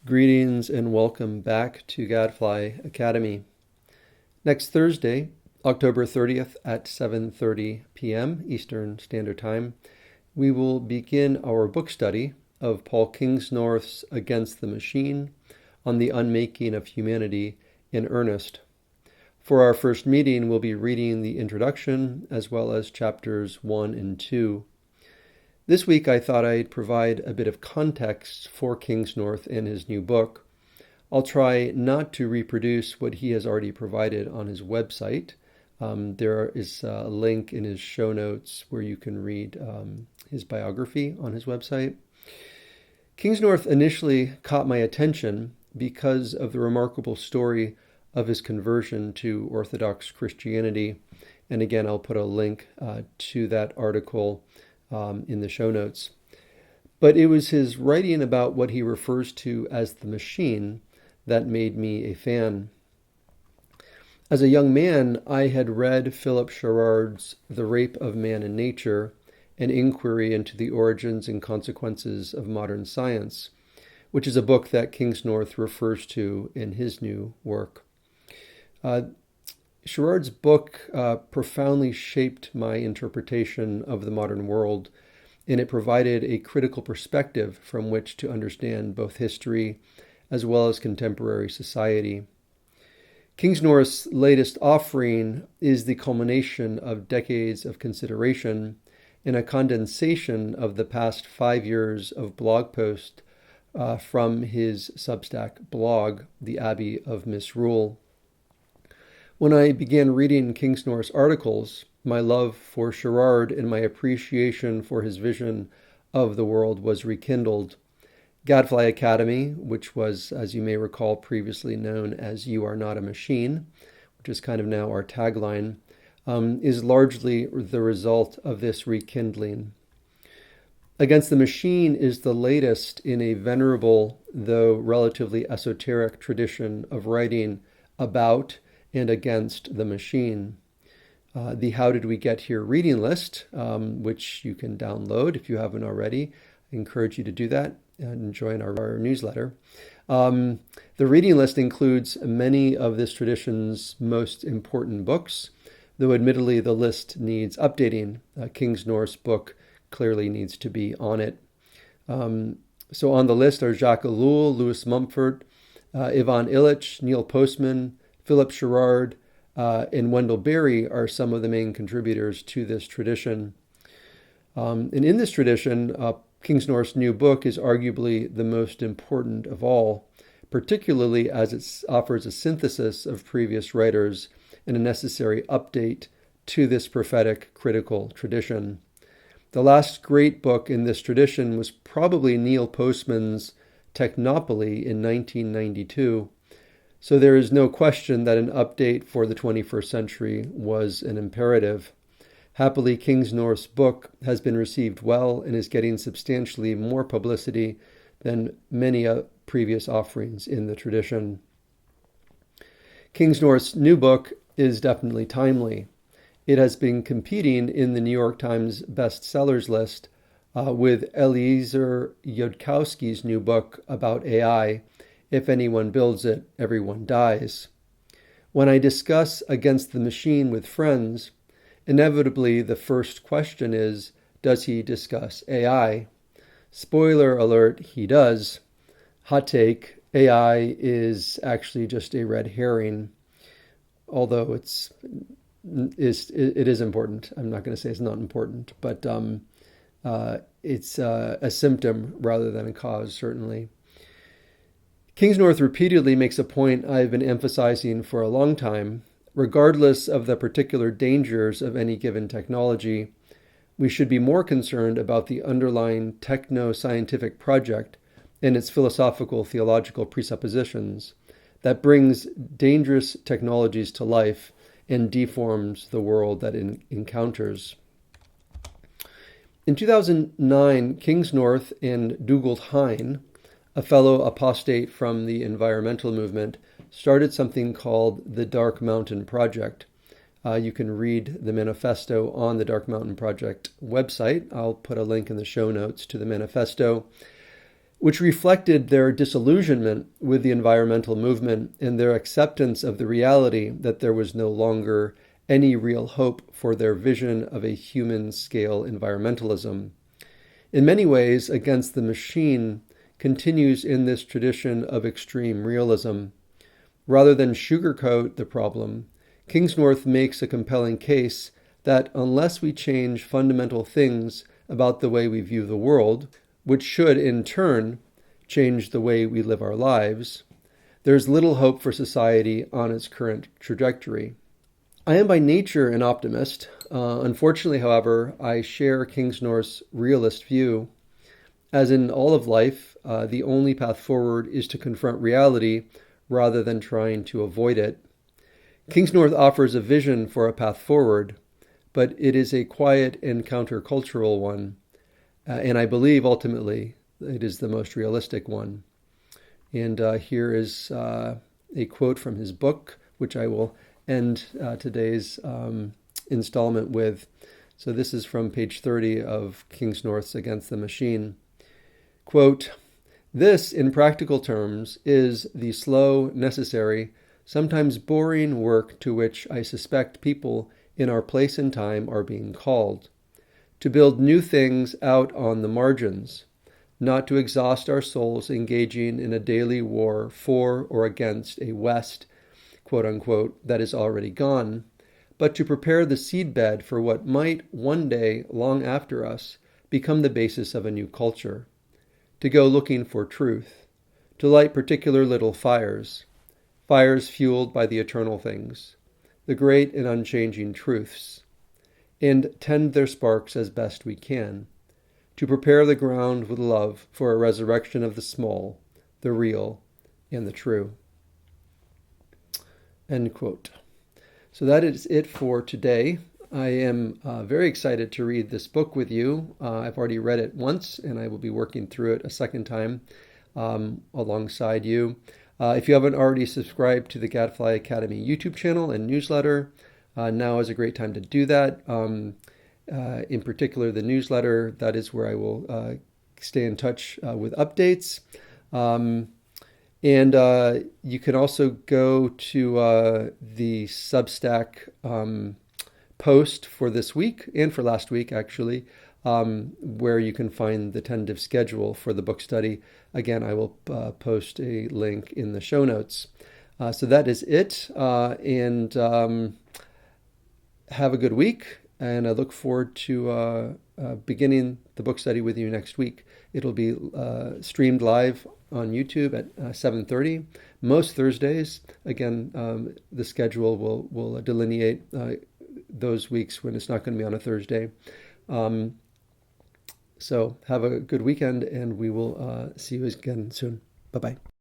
Greetings and welcome back to Gadfly Academy. Next Thursday, October 30th at 7:30 p.m. Eastern Standard Time, we will begin our book study of Paul Kingsnorth's Against the Machine on the Unmaking of Humanity in Earnest. For our first meeting, we'll be reading the introduction as well as chapters 1 and 2. This week, I thought I'd provide a bit of context for Kingsnorth and his new book. I'll try not to reproduce what he has already provided on his website. There is a link in his show notes where you can read his biography on his website. Kingsnorth initially caught my attention because of the remarkable story of his conversion to Orthodox Christianity. And again, I'll put a link to that article in the show notes. But it was his writing about what he refers to as the machine that made me a fan. As a young man, I had read Philip Sherrard's The Rape of Man and Nature, an inquiry into the origins and consequences of modern science, which is a book that Kingsnorth refers to in his new work. Sherrard's book profoundly shaped my interpretation of the modern world, and it provided a critical perspective from which to understand both history as well as contemporary society. Kingsnorth's latest offering is the culmination of decades of consideration and a condensation of the past 5 years of blog posts from his Substack blog, The Abbey of Misrule. When I began reading Kingsnorth's articles, my love for Sherrard and my appreciation for his vision of the world was rekindled. Gadfly Academy, which was, as you may recall, previously known as You Are Not a Machine, which is kind of now our tagline, is largely the result of this rekindling. Against the Machine is the latest in a venerable, though relatively esoteric tradition of writing about and against the machine. The How Did We Get Here reading list, which you can download if you haven't already. I encourage you to do that and join our newsletter. The reading list includes many of this tradition's most important books, though admittedly the list needs updating. Kingsnorth's book clearly needs to be on it. So on the list are Jacques Ellul, Louis Mumford, Ivan Illich, Neil Postman, Philip Sherrard, and Wendell Berry are some of the main contributors to this tradition. And in this tradition, Kingsnorth's new book is arguably the most important of all, particularly as it offers a synthesis of previous writers and a necessary update to this prophetic critical tradition. The last great book in this tradition was probably Neil Postman's Technopoly in 1992. So there is no question that an update for the 21st century was an imperative. Happily, Kingsnorth's book has been received well and is getting substantially more publicity than many previous offerings in the tradition. Kingsnorth's new book is definitely timely. It has been competing in the New York Times bestsellers list with Eliezer Yudkowsky's new book about AI, If Anyone Builds It, Everyone Dies. When I discuss Against the Machine with friends, inevitably the first question is, does he discuss AI? Spoiler alert, he does. Hot take, AI is actually just a red herring, although it is important. I'm not going to say it's not important, but it's a symptom rather than a cause, certainly. Kingsnorth repeatedly makes a point I've been emphasizing for a long time. Regardless of the particular dangers of any given technology, we should be more concerned about the underlying techno-scientific project and its philosophical theological presuppositions that brings dangerous technologies to life and deforms the world that it encounters. In 2009, Kingsnorth and Dougald Hine, a fellow apostate from the environmental movement, started something called the Dark Mountain Project. You can read the manifesto on the Dark Mountain Project website. I'll put a link in the show notes to the manifesto. which reflected their disillusionment with the environmental movement and their acceptance of the reality that there was no longer any real hope for their vision of a human-scale environmentalism. In many ways, Against the Machine continues in this tradition of extreme realism. Rather than sugarcoat the problem, Kingsnorth makes a compelling case that unless we change fundamental things about the way we view the world, which should in turn change the way we live our lives, there's little hope for society on its current trajectory. I am by nature an optimist. Unfortunately, however, I share Kingsnorth's realist view. As in all of life, the only path forward is to confront reality rather than trying to avoid it. Kingsnorth offers a vision for a path forward, but it is a quiet and countercultural one, and I believe ultimately it is the most realistic one. And here is a quote from his book, which I will end today's installment with. So this is from page 30 of Kingsnorth's Against the Machine. Quote, "This, in practical terms, is the slow, necessary, sometimes boring work to which I suspect people in our place and time are being called. To build new things out on the margins, not to exhaust our souls engaging in a daily war for or against a West, quote unquote, that is already gone, but to prepare the seedbed for what might one day, long after us, become the basis of a new culture. To go looking for truth, to light particular little fires, fires fueled by the eternal things, the great and unchanging truths, and tend their sparks as best we can, to prepare the ground with love for a resurrection of the small, the real, and the true." End quote. So that is it for today. I am very excited to read this book with you. I've already read it once, and I will be working through it a second time alongside you. If you haven't already subscribed to the Gadfly Academy YouTube channel and newsletter, now is a great time to do that. In particular, the newsletter, that is where I will stay in touch with updates. And you can also go to the Substack post for this week and for last week, actually, where you can find the tentative schedule for the book study. Again, I will post a link in the show notes. So that is it. And have a good week. And I look forward to beginning the book study with you next week. It'll be streamed live on YouTube at 7:30 most Thursdays. Again, the schedule will delineate those weeks when it's not going to be on a Thursday. So have a good weekend, and we will see you again soon. Bye-bye.